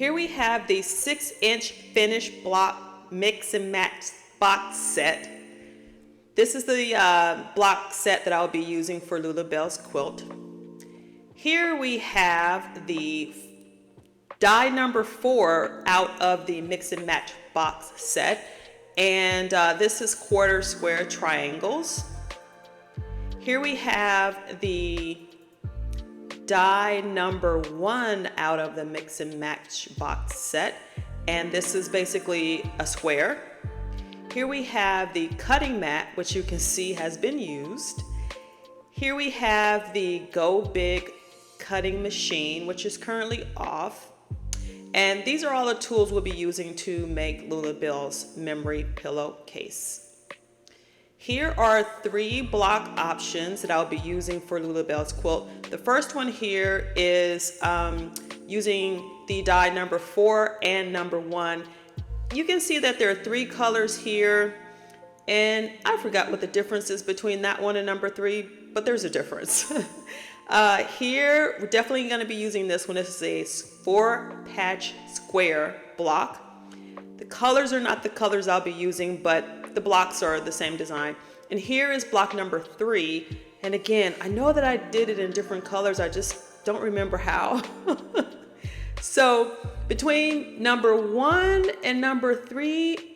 Here we have the 6-inch finished block mix and match box set. This is the block set that I'll be using for Lulabelle's quilt. Here we have the die number 4 out of the mix and match box set. And this is quarter square triangles. Here we have the die number 1 out of the mix and match box set. And this is basically a square. Here we have the cutting mat, which you can see has been used. Here we have the Go Big cutting machine, which is currently off. And these are all the tools we'll be using to make Lulabelle's memory pillowcase. Here are 3 block options that I'll be using for Lulabelle's quilt. The first one here is using the die number 4 and number 1. You can see that there are 3 colors here, and I forgot what the difference is between that one and number 3, but there's a difference. Here, we're definitely going to be using this one. This is a 4-patch square block. The colors are not the colors I'll be using, but the blocks are the same design. And here is block number 3. And again, I know that I did it in different colors. I just don't remember how. So between number 1 and number 3,